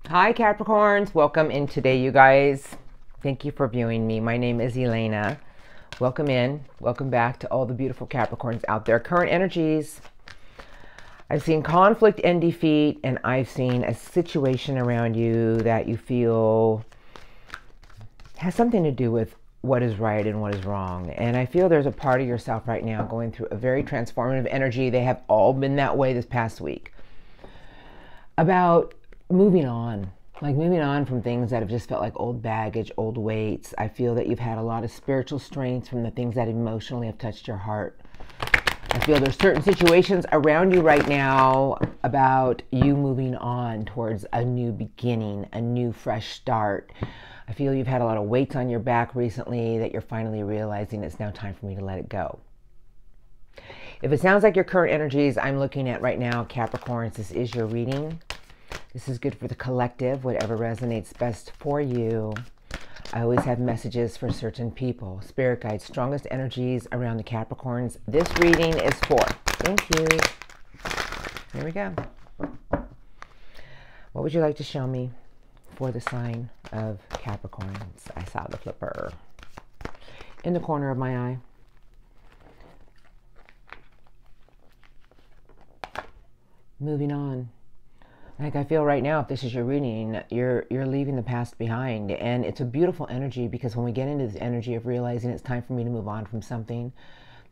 Hi Capricorns, welcome in today you guys. Thank you for viewing me. My name is Elena. Welcome in, welcome back to all the beautiful Capricorns out there. Current energies. I've seen conflict and defeat, and I've seen a situation around you that you feel has something to do with what is right and what is wrong. And I feel there's a part of yourself right now going through a very transformative energy. They have all been that way this past week. About moving on, like moving on from things that have just felt like old baggage, old weights. I feel that you've had a lot of spiritual strength from the things that emotionally have touched your heart. I feel there's certain situations around you right now about you moving on towards a new beginning, a new fresh start. I feel you've had a lot of weights on your back recently that you're finally realizing it's now time for me to let it go. If it sounds like your current energies I'm looking at right now, Capricorns, this is your reading. This is good for the collective, whatever resonates best for you. I always have messages for certain people. Spirit guides, strongest energies around the Capricorns. This reading is for. Thank you. Here we go. What would you like to show me for the sign of Capricorns? I saw the flipper in the corner of my eye. Moving on. Like I feel right now, if this is your reading, you're leaving the past behind. And it's a beautiful energy because when we get into this energy of realizing it's time for me to move on from something,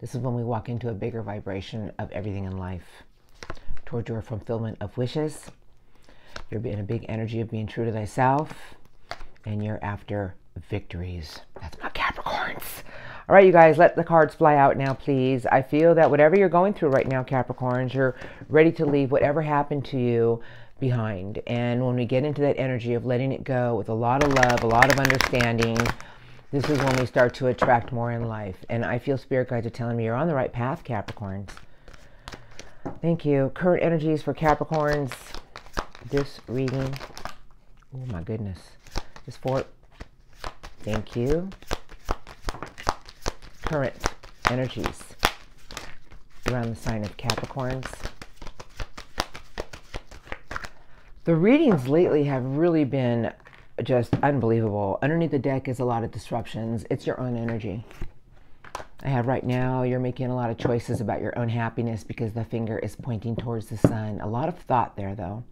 this is when we walk into a bigger vibration of everything in life. Toward your fulfillment of wishes. You're in a big energy of being true to thyself. And you're after victories. That's my Capricorns. All right, you guys, let the cards fly out now, please. I feel that whatever you're going through right now, Capricorns, you're ready to leave whatever happened to you behind. And when we get into that energy of letting it go with a lot of love, a lot of understanding, this is when we start to attract more in life. And I feel spirit guides are telling me you're on the right path, Capricorns. Thank you. Current energies for Capricorns. This reading. Oh my goodness. Just for. Thank you. Current energies around the sign of Capricorns. The readings lately have really been just unbelievable. Underneath the deck is a lot of disruptions. It's your own energy. I have right now, you're making a lot of choices about your own happiness because the finger is pointing towards the sun. A lot of thought there, though.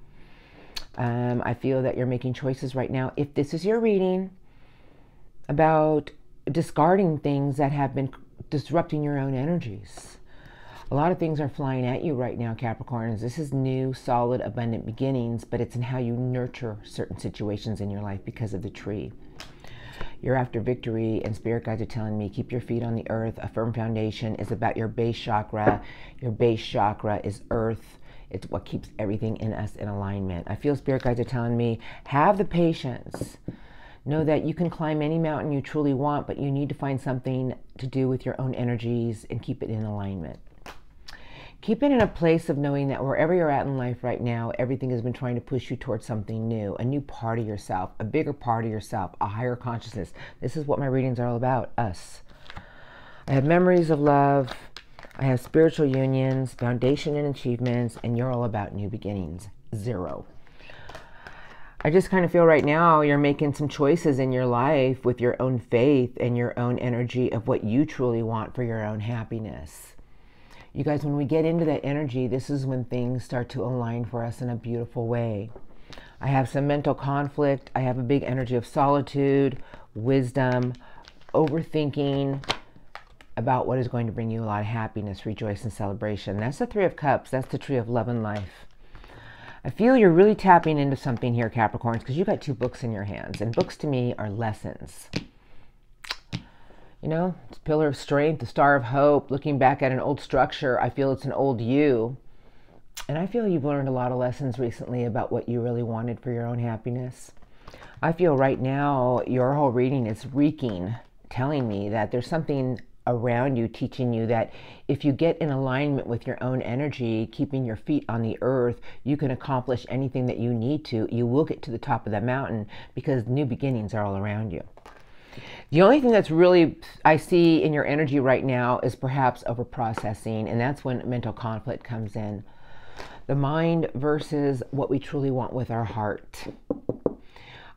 I feel that you're making choices right now, if this is your reading, about discarding things that have been disrupting your own energies. A lot of things are flying at you right now, Capricorns. This is new, solid, abundant beginnings, but it's in how you nurture certain situations in your life because of the tree. You're after victory, and spirit guides are telling me, keep your feet on the earth. A firm foundation is about your base chakra. Your base chakra is earth. It's what keeps everything in us in alignment. I feel spirit guides are telling me, have the patience. Know that you can climb any mountain you truly want, but you need to find something to do with your own energies and keep it in alignment. Keep it in a place of knowing that wherever you're at in life right now, everything has been trying to push you towards something new, a new part of yourself, a bigger part of yourself, a higher consciousness. This is what my readings are all about, us. I have memories of love. I have spiritual unions, foundation and achievements, and you're all about new beginnings. 0. I just kind of feel right now you're making some choices in your life with your own faith and your own energy of what you truly want for your own happiness. You guys, when we get into that energy, this is when things start to align for us in a beautiful way. I have some mental conflict. I have a big energy of solitude, wisdom, overthinking about what is going to bring you a lot of happiness, rejoice, and celebration. That's the 3 of Cups. That's the tree of love and life. I feel you're really tapping into something here, Capricorns, because you got 2 books in your hands. And books to me are lessons. You know, it's pillar of strength, the star of hope, looking back at an old structure. I feel it's an old you. And I feel you've learned a lot of lessons recently about what you really wanted for your own happiness. I feel right now your whole reading is reeking, telling me that there's something around you teaching you that if you get in alignment with your own energy, keeping your feet on the earth, you can accomplish anything that you need to. You will get to the top of that mountain because new beginnings are all around you. The only thing that's really I see in your energy right now is perhaps over-processing, and that's when mental conflict comes in. The mind versus what we truly want with our heart.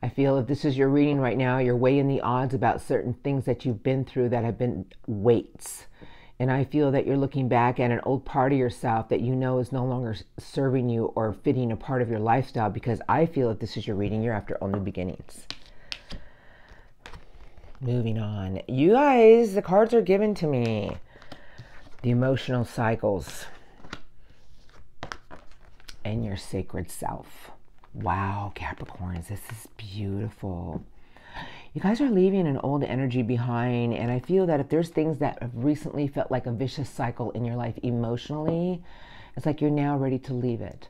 I feel if this is your reading right now, you're weighing the odds about certain things that you've been through that have been weights. And I feel that you're looking back at an old part of yourself that you know is no longer serving you or fitting a part of your lifestyle, because I feel if this is your reading, you're after all new beginnings. Moving on. You guys, the cards are given to me. The emotional cycles and your sacred self. Wow, Capricorns, this is beautiful. You guys are leaving an old energy behind, and I feel that if there's things that have recently felt like a vicious cycle in your life emotionally, it's like you're now ready to leave it.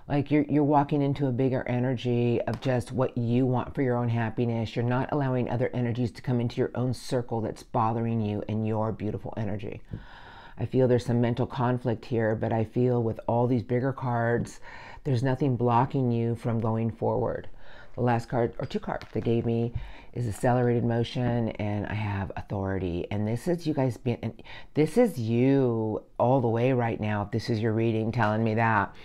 Like you're walking into a bigger energy of just what you want for your own happiness. You're not allowing other energies to come into your own circle that's bothering you and your beautiful energy. I feel there's some mental conflict here, but I feel with all these bigger cards, there's nothing blocking you from going forward. The last card, or two cards they gave me, is accelerated motion, and I have authority. And this is you guys being, and this is you all the way right now. If this is your reading telling me that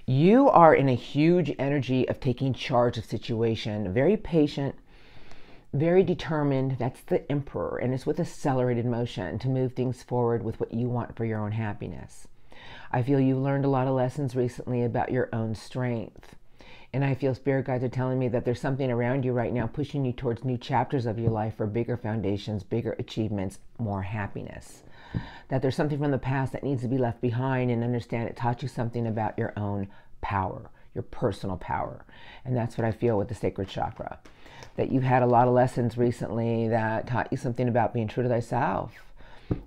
you are in a huge energy of taking charge of situation, very patient, very determined. That's the Emperor, and it's with accelerated motion to move things forward with what you want for your own happiness. I feel you've learned a lot of lessons recently about your own strength. And I feel spirit guides are telling me that there's something around you right now pushing you towards new chapters of your life for bigger foundations, bigger achievements, more happiness. That there's something from the past that needs to be left behind, and understand it taught you something about your own power, your personal power. And that's what I feel with the sacred chakra. That you've had a lot of lessons recently that taught you something about being true to thyself,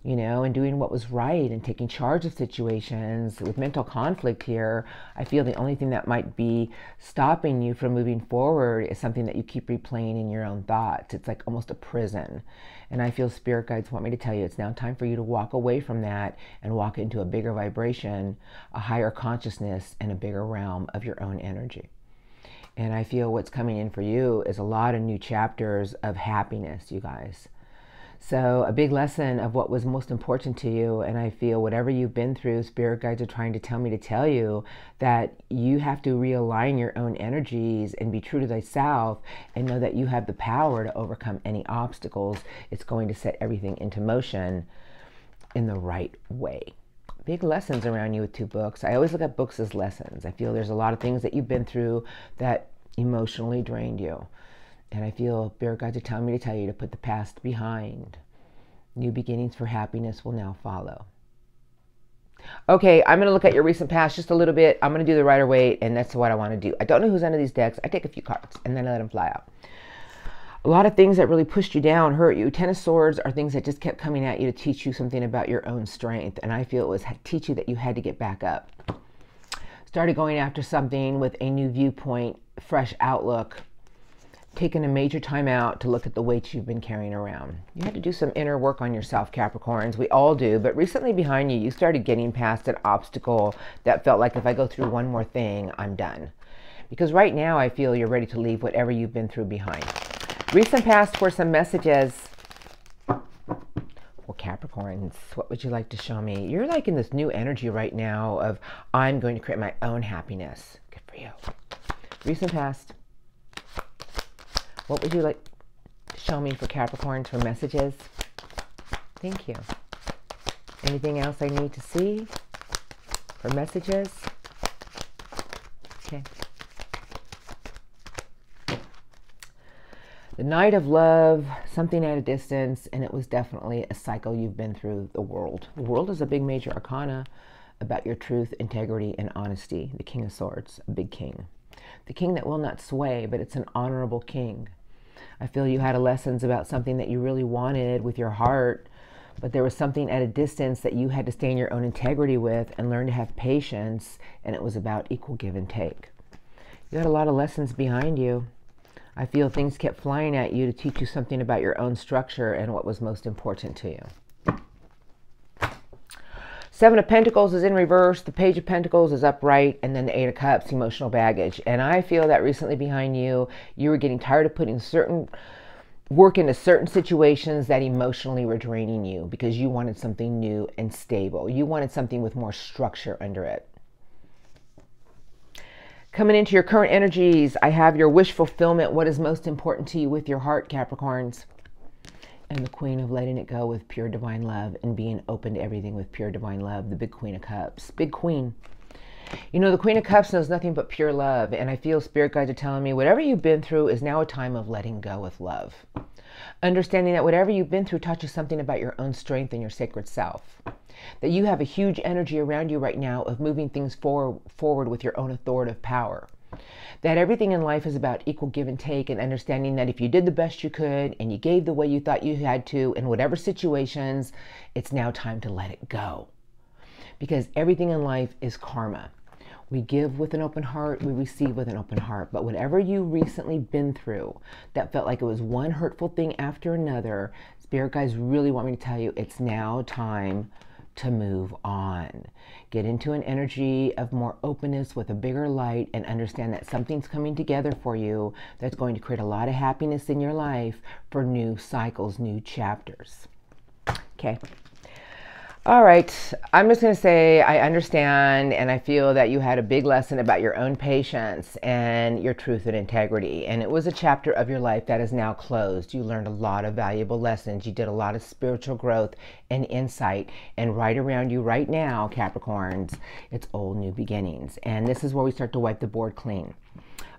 you know, and doing what was right and taking charge of situations. With mental conflict here, I feel the only thing that might be stopping you from moving forward is something that you keep replaying in your own thoughts. It's like almost a prison. And I feel spirit guides want me to tell you it's now time for you to walk away from that and walk into a bigger vibration, a higher consciousness, and a bigger realm of your own energy. And I feel what's coming in for you is a lot of new chapters of happiness, you guys. So a big lesson of what was most important to you. And I feel whatever you've been through, spirit guides are trying to tell you that you have to realign your own energies and be true to thyself, and know that you have the power to overcome any obstacles. It's going to set everything into motion in the right way. Big lessons around you with two books. I always look at books as lessons. I feel there's a lot of things that you've been through that emotionally drained you. And I feel spirit guides are telling me to tell you to put the past behind. New beginnings for happiness will now follow. Okay, I'm going to look at your recent past just a little bit. I'm going to do the Rider-Waite, and that's what I want to do. I don't know who's under these decks. I take a few cards, and then I let them fly out. A lot of things that really pushed you down, hurt you. Ten of Swords are things that just kept coming at you to teach you something about your own strength. And I feel it was teach you that you had to get back up. Started going after something with a new viewpoint, fresh outlook. Taken a major time out to look at the weights you've been carrying around. You had to do some inner work on yourself, Capricorns. We all do. But recently behind you, you started getting past an obstacle that felt like if I go through one more thing, I'm done. Because right now I feel you're ready to leave whatever you've been through behind. Recent past for some messages. Well, Capricorns, what would you like to show me? You're like in this new energy right now of I'm going to create my own happiness. Good for you. Recent past. What would you like to show me for Capricorns for messages? Thank you. Anything else I need to see for messages? Okay. The Knight of Love, something at a distance, and it was definitely a cycle you've been through. The World. The World is a big major arcana about your truth, integrity, and honesty. The King of Swords, a big king. The king that will not sway, but it's an honorable king. I feel you had lessons about something that you really wanted with your heart, but there was something at a distance that you had to stay in your own integrity with and learn to have patience, and it was about equal give and take. You had a lot of lessons behind you. I feel things kept flying at you to teach you something about your own structure and what was most important to you. Seven of Pentacles is in reverse. The Page of Pentacles is upright. And then the Eight of Cups, emotional baggage. And I feel that recently behind you, you were getting tired of putting certain work into certain situations that emotionally were draining you because you wanted something new and stable. You wanted something with more structure under it. Coming into your current energies, I have your wish fulfillment. What is most important to you with your heart, Capricorns? And the Queen of letting it go with pure divine love and being open to everything with pure divine love. The big Queen of Cups. Big Queen. You know, the Queen of Cups knows nothing but pure love. And I feel Spirit guides are telling me whatever you've been through is now a time of letting go with love. Understanding that whatever you've been through taught you something about your own strength and your sacred self. That you have a huge energy around you right now of moving things forward with your own authoritative power. That everything in life is about equal give and take, and understanding that if you did the best you could and you gave the way you thought you had to in whatever situations, it's now time to let it go. Because everything in life is karma. We give with an open heart, we receive with an open heart. But whatever you recently been through that felt like it was one hurtful thing after another, Spirit guides really want me to tell you it's now time to move on. Get into an energy of more openness with a bigger light and understand that something's coming together for you that's going to create a lot of happiness in your life for new cycles, new chapters. Okay. All right. I'm just going to say I understand and I feel that you had a big lesson about your own patience and your truth and integrity. And it was a chapter of your life that is now closed. You learned a lot of valuable lessons. You did a lot of spiritual growth and insight. And right around you right now, Capricorns, it's old new beginnings. And this is where we start to wipe the board clean.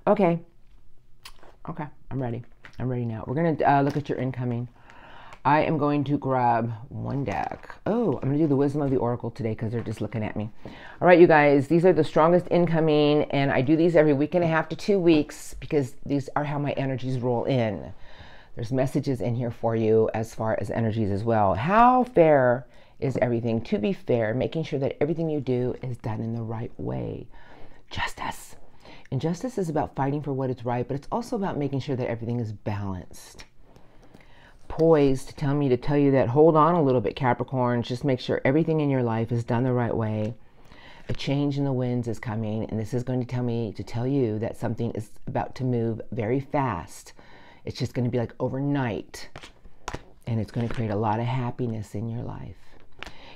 Okay. Okay. I'm ready. I'm ready now. We're going to look at your incoming. I am going to grab one deck. Oh, I'm going to do the Wisdom of the Oracle today because they're just looking at me. All right, you guys, these are the strongest incoming, and I do these every week and a half to 2 weeks because these are how my energies roll in. There's messages in here for you as far as energies as well. How fair is everything? To be fair, making sure that everything you do is done in the right way. Justice. And justice is about fighting for what is right, but it's also about making sure that everything is balanced. Poised, tell me to tell you that hold on a little bit, Capricorn. Just make sure everything in your life is done the right way. A change in the winds is coming, and this is going to tell me to tell you that something is about to move very fast. It's just going to be like overnight, and it's going to create a lot of happiness in your life.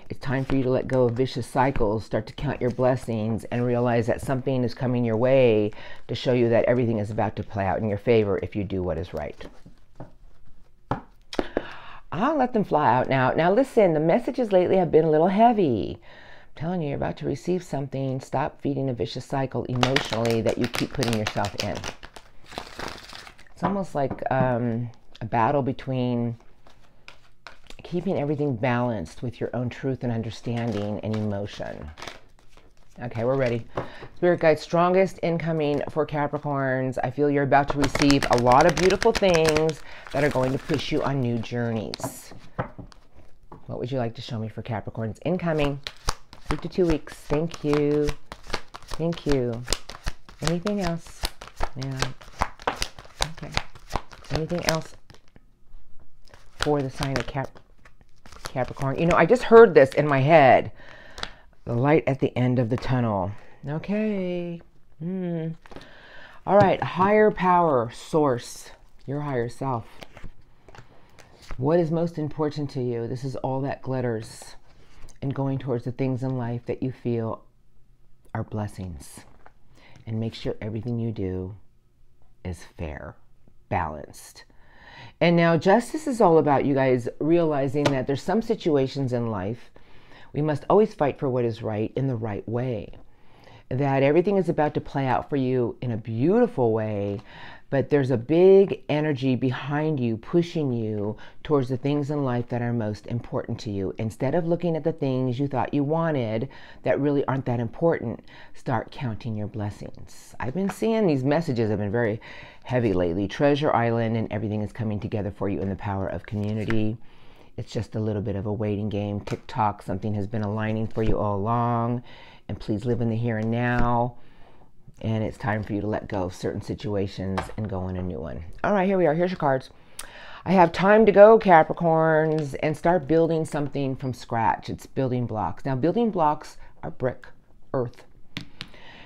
It's time for you to let go of vicious cycles, start to count your blessings, and realize that something is coming your way to show you that everything is about to play out in your favor if you do what is right. I'll let them fly out now. Now listen, the messages lately have been a little heavy. I'm telling you, you're about to receive something. Stop feeding a vicious cycle emotionally that you keep putting yourself in. It's almost like a battle between keeping everything balanced with your own truth and understanding and emotion. Okay, we're ready. Spirit guide, strongest incoming for Capricorns. I feel you're about to receive a lot of beautiful things that are going to push you on new journeys. What would you like to show me for Capricorns incoming? 3 to 2 weeks. Thank you. Thank you. Anything else? Yeah. Okay. Anything else for the sign of Capricorn? You know, I just heard this in my head. The light at the end of the tunnel. Okay. All right. Higher power, source, your higher self. What is most important to you? This is all that glitters and going towards the things in life that you feel are blessings. And make sure everything you do is fair, balanced. And now justice is all about you guys realizing that there's some situations in life we must always fight for what is right in the right way. That everything is about to play out for you in a beautiful way, but there's a big energy behind you, pushing you towards the things in life that are most important to you. Instead of looking at the things you thought you wanted that really aren't that important, start counting your blessings. I've been seeing these messages have been very heavy lately. Treasure Island, and everything is coming together for you in the power of community. It's just a little bit of a waiting game. Tick-tock, something has been aligning for you all along. And please live in the here and now. And it's time for you to let go of certain situations and go on a new one. All right, here we are. Here's your cards. I have time to go, Capricorns, and start building something from scratch. It's building blocks. Now, building blocks are brick, earth.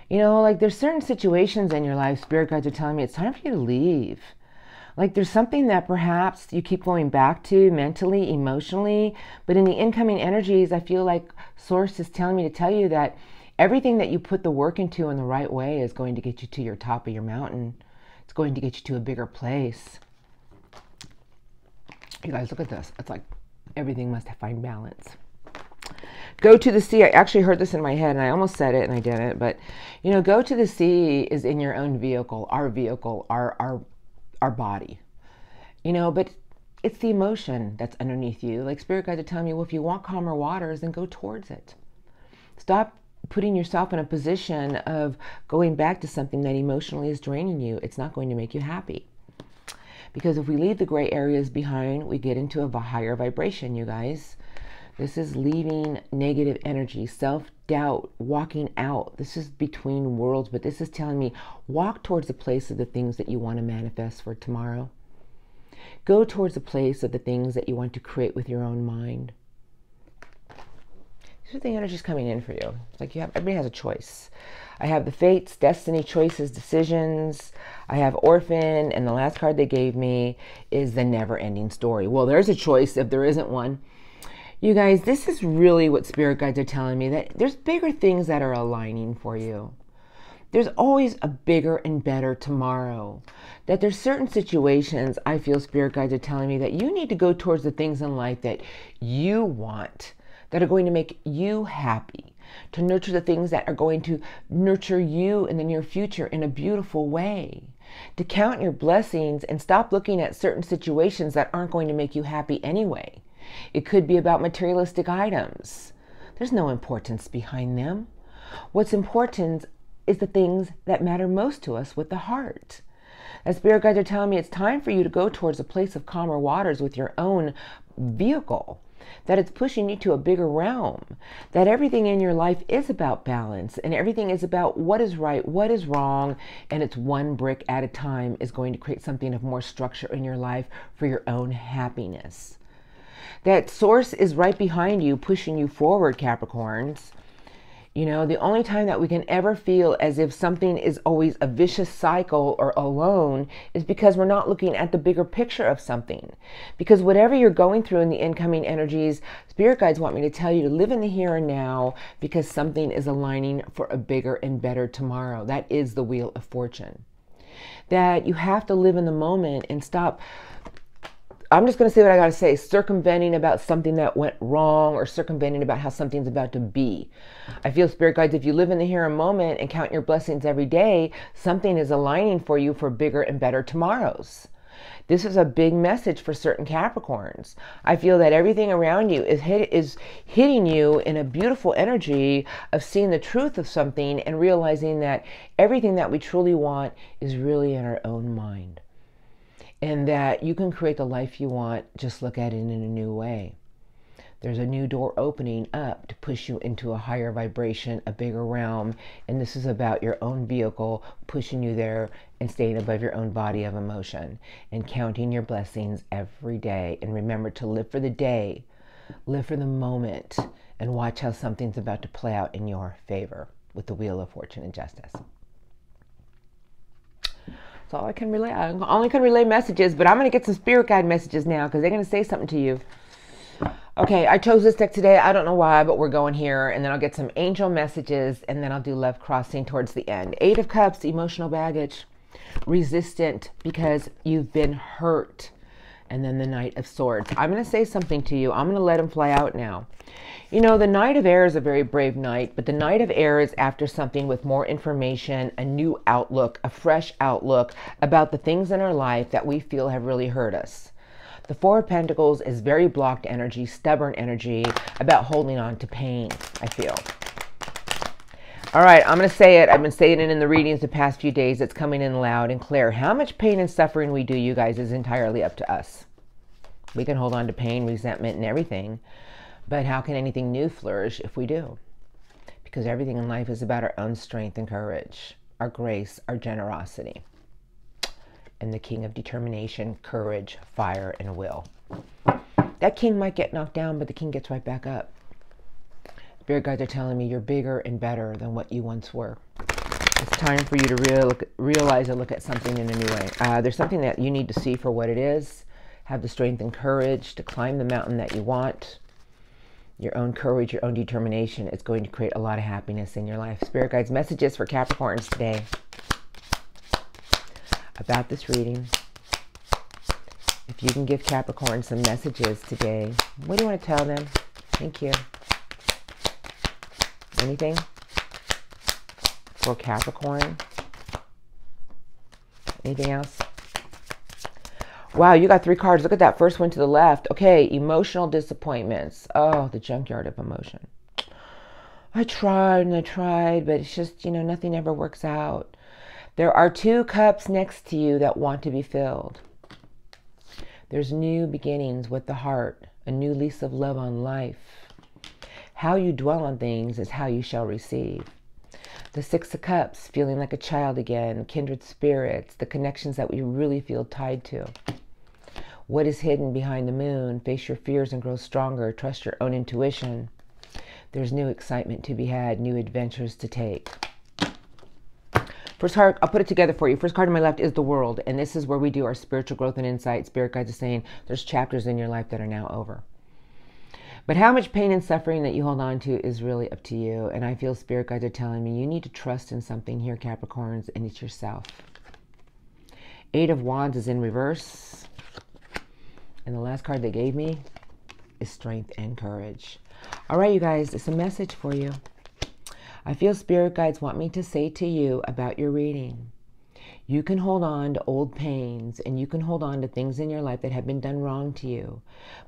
You know, like there's certain situations in your life, spirit guides are telling me it's time for you to leave. Like there's something that perhaps you keep going back to mentally, emotionally, but in the incoming energies, I feel like Source is telling me to tell you that Everything that you put the work into in the right way is going to get you to your top of your mountain. It's going to get you to a bigger place. You guys, look at this. It's like everything must find balance. Go to the sea. I actually heard this in my head and I almost said it and I didn't. But, you know, go to the sea is in your own vehicle, our body. You know, but it's the emotion that's underneath you. Like spirit guides are telling you, well, if you want calmer waters, then go towards it. Stop putting yourself in a position of going back to something that emotionally is draining you. It's not going to make you happy. Because if we leave the gray areas behind, we get into a higher vibration, you guys. This is leaving negative energy, self-doubt, walking out. This is between worlds, but this is telling me walk towards the place of the things that you want to manifest for tomorrow. Go towards the place of the things that you want to create with your own mind. These are the energies coming in for you. It's like everybody has a choice. I have the fates, destiny, choices, decisions. I have orphan, and the last card they gave me is the never-ending story. Well, there's a choice if there isn't one. You guys, this is really what spirit guides are telling me, that there's bigger things that are aligning for you. There's always a bigger and better tomorrow. That there's certain situations I feel spirit guides are telling me that you need to go towards the things in life that you want, that are going to make you happy, to nurture the things that are going to nurture you in the near future in a beautiful way, to count your blessings and stop looking at certain situations that aren't going to make you happy anyway. It could be about materialistic items. There's no importance behind them. What's important is the things that matter most to us with the heart. As spirit guides are telling me, it's time for you to go towards a place of calmer waters with your own vehicle, that it's pushing you to a bigger realm, that everything in your life is about balance and everything is about what is right, what is wrong, and it's one brick at a time is going to create something of more structure in your life for your own happiness. That source is right behind you, pushing you forward, Capricorns. You know, the only time that we can ever feel as if something is always a vicious cycle or alone is because we're not looking at the bigger picture of something. Because whatever you're going through in the incoming energies, spirit guides want me to tell you to live in the here and now, because something is aligning for a bigger and better tomorrow. That is the wheel of fortune. That you have to live in the moment and stop, I'm just going to say what I got to say, circumventing about something that went wrong or circumventing about how something's about to be. I feel spirit guides, if you live in the here and moment and count your blessings every day, something is aligning for you for bigger and better tomorrows. This is a big message for certain Capricorns. I feel that everything around you is hitting you in a beautiful energy of seeing the truth of something and realizing that everything that we truly want is really in our own mind. And that you can create the life you want, just look at it in a new way. There's a new door opening up to push you into a higher vibration, a bigger realm. And this is about your own vehicle pushing you there and staying above your own body of emotion and counting your blessings every day. And remember to live for the day, live for the moment, and watch how something's about to play out in your favor with the Wheel of Fortune and Justice. That's all I can relay. I only can relay messages, but I'm going to get some spirit guide messages now because they're going to say something to you. Okay, I chose this deck today. I don't know why, but we're going here. And then I'll get some angel messages, and then I'll do love crossing towards the end. 8 of Cups, emotional baggage. Resistant because you've been hurt. And then the Knight of Swords. I'm going to say something to you. I'm going to let them fly out now. You know, the Knight of Air is a very brave knight, but the Knight of Air is after something with more information, a new outlook, a fresh outlook about the things in our life that we feel have really hurt us. The Four of Pentacles is very blocked energy, stubborn energy, about holding on to pain, I feel. All right, I'm going to say it. I've been saying it in the readings the past few days. It's coming in loud and clear. How much pain and suffering we do, you guys, is entirely up to us. We can hold on to pain, resentment, and everything. But how can anything new flourish if we do? Because everything in life is about our own strength and courage, our grace, our generosity. And the King of Determination, courage, fire, and will. That king might get knocked down, but the king gets right back up. Spirit guides are telling me you're bigger and better than what you once were. It's time for you to realize and look at something in a new way. There's something that you need to see for what it is. Have the strength and courage to climb the mountain that you want. your own courage, your own determination is going to create a lot of happiness in your life. Spirit guides, messages for Capricorns today about this reading. If you can give Capricorn some messages today, what do you want to tell them? Thank you. Anything for Capricorn? Anything else? Wow, you got 3 cards. Look at that first one to the left. Okay, emotional disappointments. Oh, the junkyard of emotion. I tried and I tried, but it's just, you know, nothing ever works out. There are 2 cups next to you that want to be filled. There's new beginnings with the heart, a new lease of love on life. How you dwell on things is how you shall receive. The 6 of Cups, feeling like a child again, kindred spirits, the connections that we really feel tied to. What is hidden behind the moon? Face your fears and grow stronger. Trust your own intuition. There's new excitement to be had, new adventures to take. First card, I'll put it together for you. First card on my left is the World, and this is where we do our spiritual growth and insight. Spirit guides are saying there's chapters in your life that are now over. But how much pain and suffering that you hold on to is really up to you. And I feel Spirit guides are telling me you need to trust in something here, Capricorns, and it's yourself. 8 of Wands is in reverse. And the last card they gave me is Strength and Courage. All right, you guys, it's a message for you. I feel Spirit guides want me to say to you about your reading. You can hold on to old pains and you can hold on to things in your life that have been done wrong to you.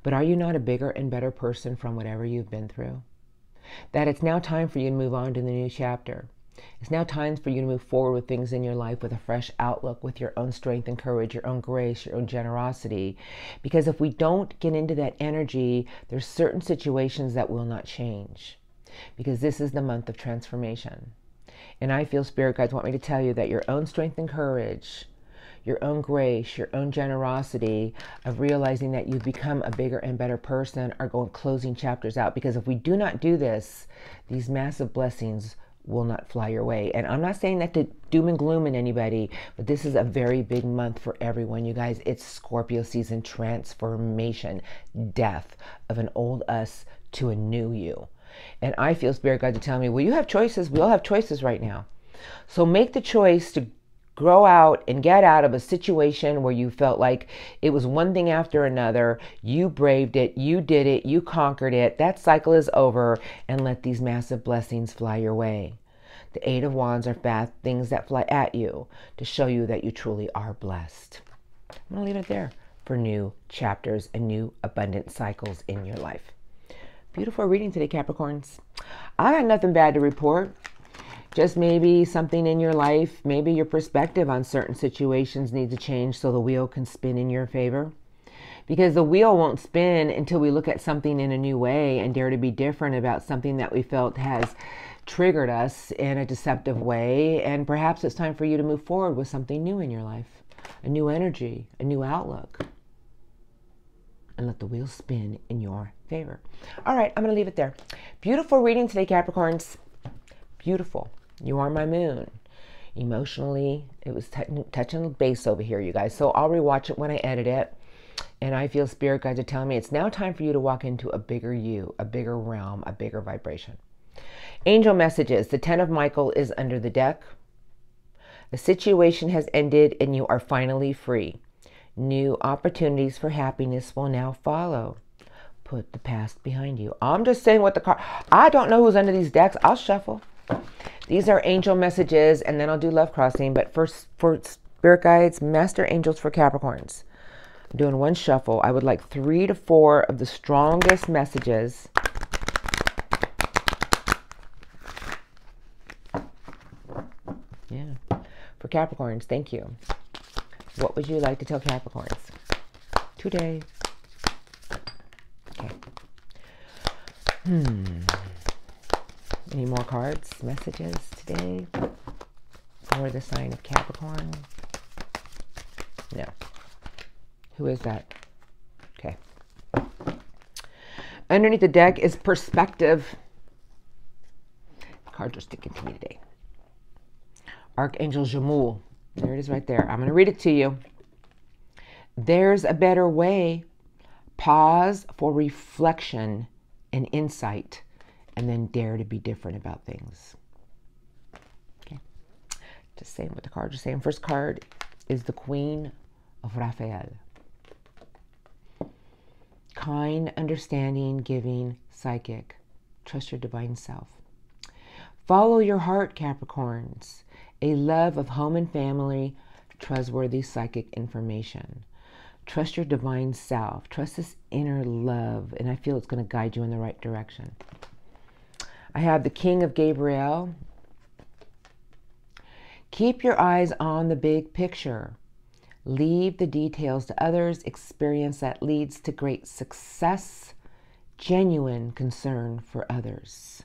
But are you not a bigger and better person from whatever you've been through? That it's now time for you to move on to the new chapter. It's now time for you to move forward with things in your life with a fresh outlook, with your own strength and courage, your own grace, your own generosity. Because if we don't get into that energy, there's certain situations that will not change. Because this is the month of transformation. And I feel Spirit guides want me to tell you that your own strength and courage, your own grace, your own generosity of realizing that you've become a bigger and better person are going closing chapters out. Because if we do not do this, these massive blessings will not fly your way. And I'm not saying that to doom and gloom in anybody, but this is a very big month for everyone, you guys. It's Scorpio season, transformation, death of an old us to a new you. And I feel Spirit guides are telling me, well, you have choices. We all have choices right now. So make the choice to grow out and get out of a situation where you felt like it was one thing after another. You braved it. You did it. You conquered it. That cycle is over, and let these massive blessings fly your way. The 8 of Wands are fast things that fly at you to show you that you truly are blessed. I'm going to leave it there for new chapters and new abundant cycles in your life. Beautiful reading today, Capricorns. I got nothing bad to report. Just maybe something in your life, maybe your perspective on certain situations needs to change so the wheel can spin in your favor. Because the wheel won't spin until we look at something in a new way and dare to be different about something that we felt has triggered us in a deceptive way. And perhaps it's time for you to move forward with something new in your life. A new energy, a new outlook. And let the wheel spin in your favor. All right, I'm going to leave it there. Beautiful reading today, Capricorns. Beautiful. You are my moon. Emotionally, it was touching the base over here, you guys. So I'll rewatch it when I edit it. And I feel Spirit guides are telling me it's now time for you to walk into a bigger you, a bigger realm, a bigger vibration. Angel messages. The 10 of Michael is under the deck. The situation has ended and you are finally free. New opportunities for happiness will now follow. Put the past behind you. I'm just saying what the card... I don't know who's under these decks. I'll shuffle. These are angel messages, and then I'll do love crossing. But first, for Spirit guides, master angels for Capricorns. I'm doing one shuffle. I would like 3 to 4 of the strongest messages. Yeah. For Capricorns, thank you. What would you like to tell Capricorns today? Okay. Any more cards, messages today for the sign of Capricorn? No. Who is that? Okay. Underneath the deck is perspective. Cards are sticking to me today. Archangel Jamul. There it is right there. I'm going to read it to you. There's a better way. Pause for reflection and insight, and then dare to be different about things. Okay. Just saying what the cards are saying. First card is the Queen of Raphael. Kind, understanding, giving, psychic. Trust your divine self. Follow your heart, Capricorns. A love of home and family, trustworthy psychic information. Trust your divine self. Trust this inner love, and I feel it's going to guide you in the right direction. I have the King of Gabriel. Keep your eyes on the big picture. Leave the details to others. Experience that leads to great success. Genuine concern for others.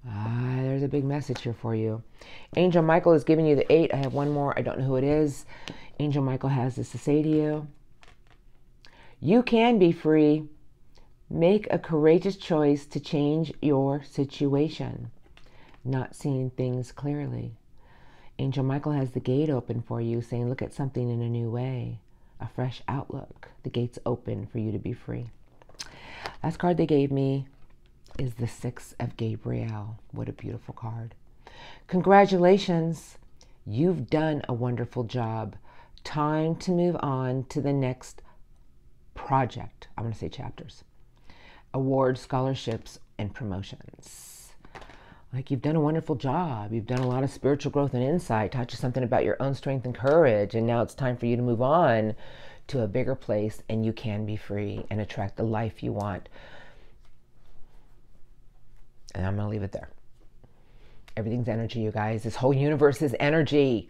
There's a big message here for you. Angel Michael is giving you the 8. I have one more. I don't know who it is. Angel Michael has this to say to you. You can be free. Make a courageous choice to change your situation. Not seeing things clearly. Angel Michael has the gate open for you, saying look at something in a new way. A fresh outlook. The gate's open for you to be free. Last card they gave me is the 6 of Gabriel. What a beautiful card. Congratulations. You've done a wonderful job. Time to move on to the next project. I'm going to say chapters. Awards, scholarships, and promotions. Like you've done a wonderful job. You've done a lot of spiritual growth and insight. Taught you something about your own strength and courage. And now it's time for you to move on to a bigger place, and you can be free and attract the life you want. And I'm going to leave it there. Everything's energy, you guys. This whole universe is energy.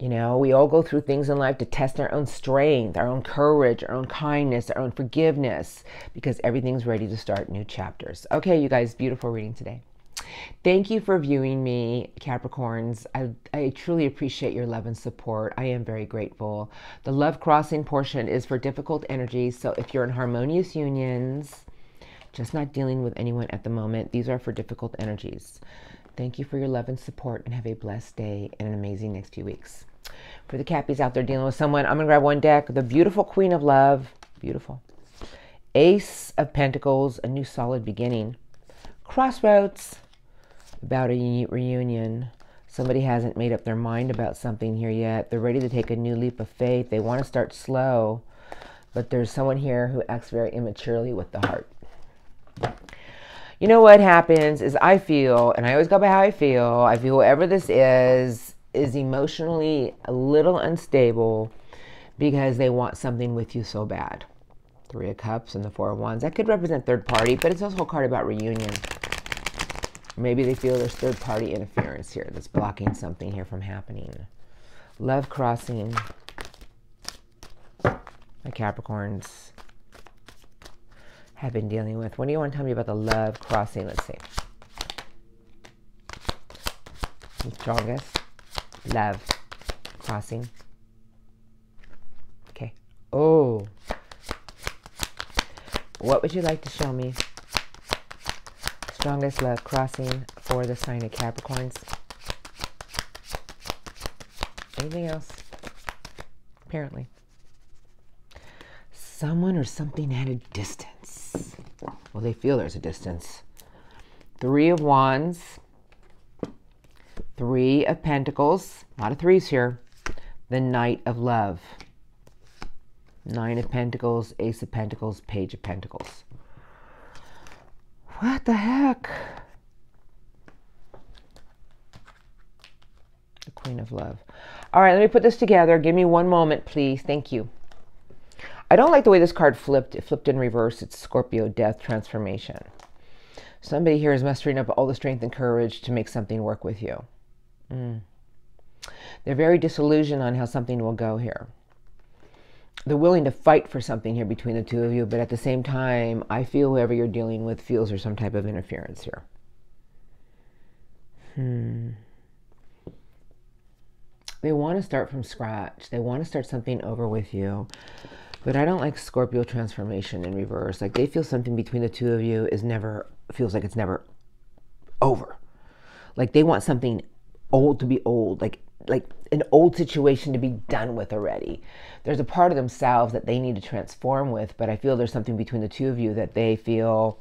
You know, we all go through things in life to test our own strength, our own courage, our own kindness, our own forgiveness, because everything's ready to start new chapters. Okay, you guys, beautiful reading today. Thank you for viewing me, Capricorns. I truly appreciate your love and support. I am very grateful. The love crossing portion is for difficult energies. So if you're in harmonious unions, just not dealing with anyone at the moment, these are for difficult energies. Thank you for your love and support, and have a blessed day and an amazing next few weeks. For the Cappies out there dealing with someone, I'm going to grab one deck. The beautiful Queen of Love. Beautiful. Ace of Pentacles, a new solid beginning. Crossroads, about a reunion. Somebody hasn't made up their mind about something here yet. They're ready to take a new leap of faith. They want to start slow, but there's someone here who acts very immaturely with the heart. You know what happens is I feel, and I always go by how I feel whoever this is emotionally a little unstable because they want something with you so bad. 3 of Cups and the 4 of Wands. That could represent third party, but it's also a card about reunion. Maybe they feel there's third party interference here that's blocking something here from happening. Love crossing. My Capricorns have been dealing with. What do you want to tell me about the love crossing? Let's see. The strongest. Love crossing. Okay. Oh. What would you like to show me? Strongest love crossing for the sign of Capricorns. Anything else? Apparently. Someone or something at a distance. Well, they feel there's a distance. 3 of Wands. 3 of Pentacles. A lot of 3s here. The Knight of Love. 9 of Pentacles. Ace of Pentacles. Page of Pentacles. What the heck? The Queen of Love. All right, let me put this together. Give me one moment, please. Thank you. I don't like the way this card flipped. It flipped in reverse. It's Scorpio, death, transformation. Somebody here is mustering up all the strength and courage to make something work with you. They're very disillusioned on how something will go here. They're willing to fight for something here between the two of you, but at the same time, I feel whoever you're dealing with feels there's some type of interference here. They want to start from scratch. They want to start something over with you. But I don't like Scorpio transformation in reverse. Like they feel something between the two of you is never, feels like it's never over. Like they want something old to be old. Like like an old situation to be done with already. There's a part of themselves that they need to transform with, but I feel there's something between the two of you that they feel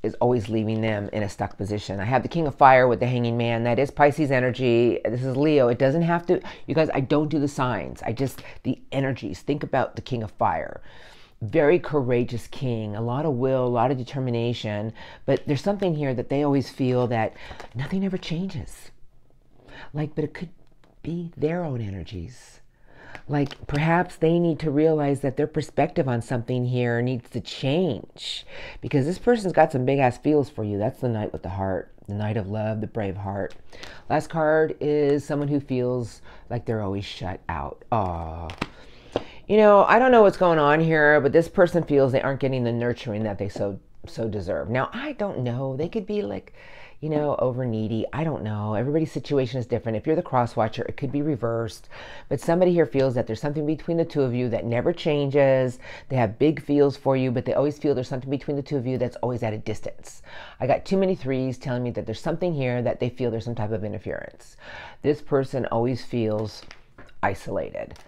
is always leaving them in a stuck position. I have the King of Fire with the Hanging Man. That is Pisces energy. This is Leo. It doesn't have to, you guys, I don't do the signs. The energies. Think about the King of Fire. Very courageous king, a lot of will, a lot of determination, but there's something here that they always feel that nothing ever changes. Like, but it could be their own energies. Like, perhaps they need to realize that their perspective on something here needs to change, because this person's got some big ass feels for you. That's the Knight with the heart, the Knight of love, the brave heart. Last card is someone who feels like they're always shut out. Aww. You know, I don't know what's going on here, but this person feels they aren't getting the nurturing that they so deserve. Now, I don't know. They could be like, you know, over needy. I don't know. Everybody's situation is different. If you're the cross watcher, it could be reversed. But somebody here feels that there's something between the two of you that never changes. They have big feels for you, but they always feel there's something between the two of you that's always at a distance. I got too many threes telling me that there's something here that they feel there's some type of interference. This person always feels isolated.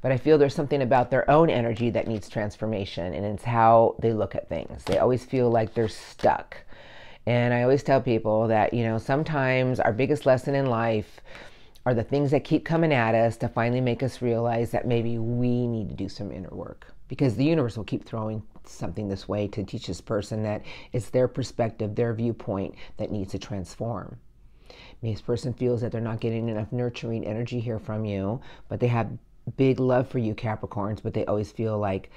But I feel there's something about their own energy that needs transformation, and it's how they look at things. They always feel like they're stuck. And I always tell people that, you know, sometimes our biggest lesson in life are the things that keep coming at us to finally make us realize that maybe we need to do some inner work. Because the universe will keep throwing something this way to teach this person that it's their perspective, their viewpoint that needs to transform. Maybe this person feels that they're not getting enough nurturing energy here from you, but they have big love for you, Capricorns, but they always feel like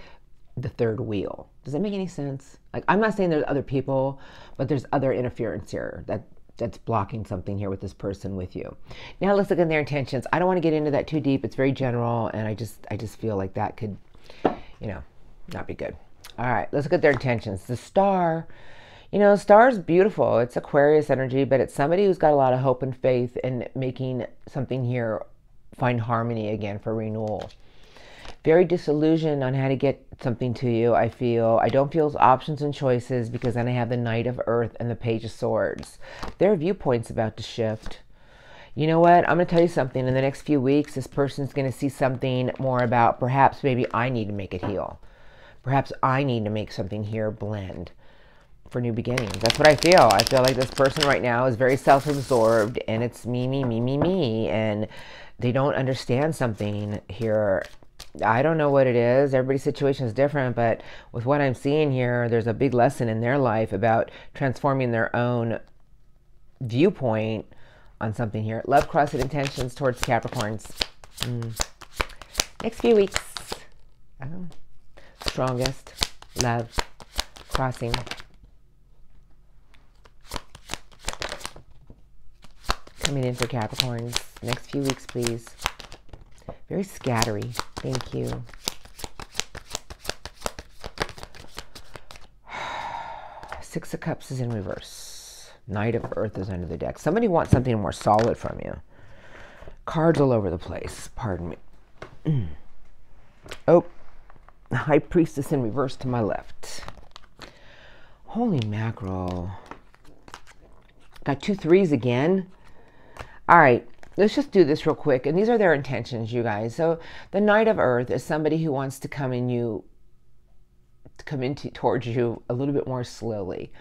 the third wheel. Does that make any sense? Like, I'm not saying there's other people, but there's other interference here that's blocking something here with this person with you. Now let's look at their intentions. I don't want to get into that too deep. It's very general, and I just feel like that could, you know, not be good. All right, let's look at their intentions. The Star, you know, Star's beautiful. It's Aquarius energy, but it's somebody who's got a lot of hope and faith in making something here find harmony again for renewal. Very disillusioned on how to get something to you, I feel. I don't feel options and choices, because then I have the Knight of Earth and the Page of Swords. Their viewpoint's about to shift. You know what? I'm going to tell you something. In the next few weeks, this person's going to see something more about perhaps maybe I need to make it heal. Perhaps I need to make something here blend for new beginnings. That's what I feel. I feel like this person right now is very self-absorbed, and it's me, me, me, me, me, and they don't understand something here. I don't know what it is. Everybody's situation is different, but with what I'm seeing here, there's a big lesson in their life about transforming their own viewpoint on something here. Love crossing intentions towards Capricorns. Next few weeks. Strongest. Love crossing. Coming in for Capricorns. Next few weeks, please. Very scattery. Thank you. Six of Cups is in reverse. Knight of Earth is under the deck. Somebody wants something more solid from you. Cards all over the place. Pardon me. Oh, the High Priestess in reverse to my left. Holy mackerel. Got 2 threes again. All right. Let's just do this real quick. And these are their intentions, you guys. So the Knight of Earth is somebody who wants to come towards you a little bit more slowly.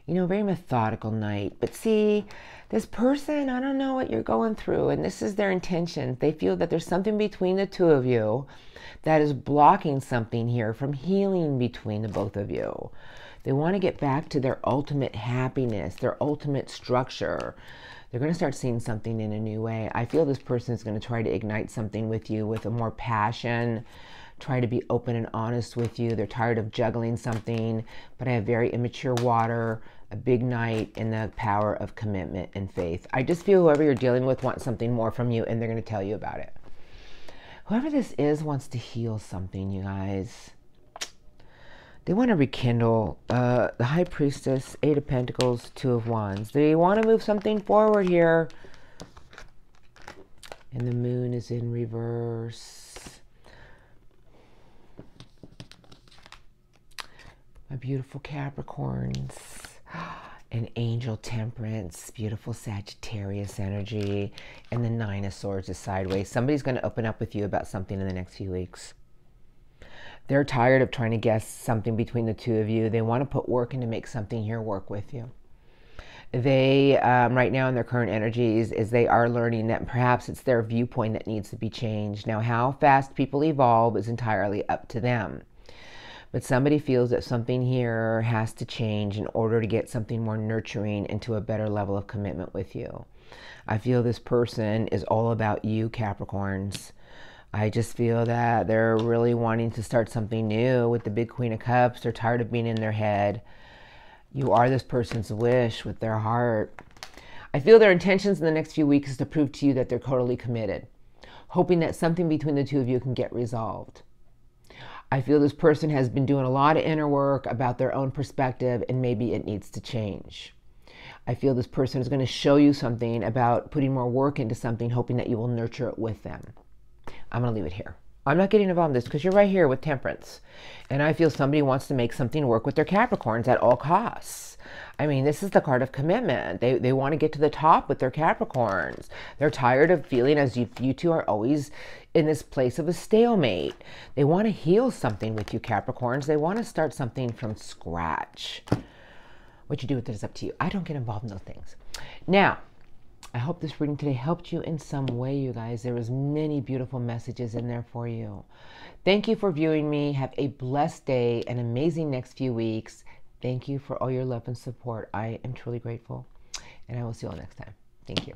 You know, very methodical knight. But see, this person, I don't know what you're going through. And this is their intention. They feel that there's something between the two of you that is blocking something here from healing between the both of you. They want to get back to their ultimate happiness, their ultimate structure. They're going to start seeing something in a new way. I feel this person is going to try to ignite something with you with a more passion, try to be open and honest with you. They're tired of juggling something, but I have very immature water, a big Knight, and the power of commitment and faith. I just feel whoever you're dealing with wants something more from you, and they're going to tell you about it. Whoever this is wants to heal something, you guys. They want to rekindle the High Priestess, 8 of Pentacles, 2 of Wands. They want to move something forward here. And the Moon is in reverse. My beautiful Capricorns. An angel temperance, beautiful Sagittarius energy, and the Nine of Swords is sideways. Somebody's going to open up with you about something in the next few weeks. They're tired of trying to guess something between the two of you. They want to put work in to make something here work with you. They, right now in their current energies, is they are learning that perhaps it's their viewpoint that needs to be changed. Now, how fast people evolve is entirely up to them. But somebody feels that something here has to change in order to get something more nurturing into a better level of commitment with you. I feel this person is all about you, Capricorns. I just feel that they're really wanting to start something new with the big Queen of Cups. They're tired of being in their head. You are this person's wish with their heart. I feel their intentions in the next few weeks is to prove to you that they're totally committed, hoping that something between the two of you can get resolved. I feel this person has been doing a lot of inner work about their own perspective, and maybe it needs to change. I feel this person is going to show you something about putting more work into something, hoping that you will nurture it with them. I'm going to leave it here. I'm not getting involved in this because you're right here with Temperance. And I feel somebody wants to make something work with their Capricorns at all costs. I mean, this is the card of commitment. They want to get to the top with their Capricorns. They're tired of feeling as if you two are always in this place of a stalemate. They want to heal something with you, Capricorns. They want to start something from scratch. What you do with it is up to you. I don't get involved in those things. Now, I hope this reading today helped you in some way, you guys. There was many beautiful messages in there for you. Thank you for viewing me. Have a blessed day, an amazing next few weeks. Thank you for all your love and support. I am truly grateful, and I will see you all next time. Thank you.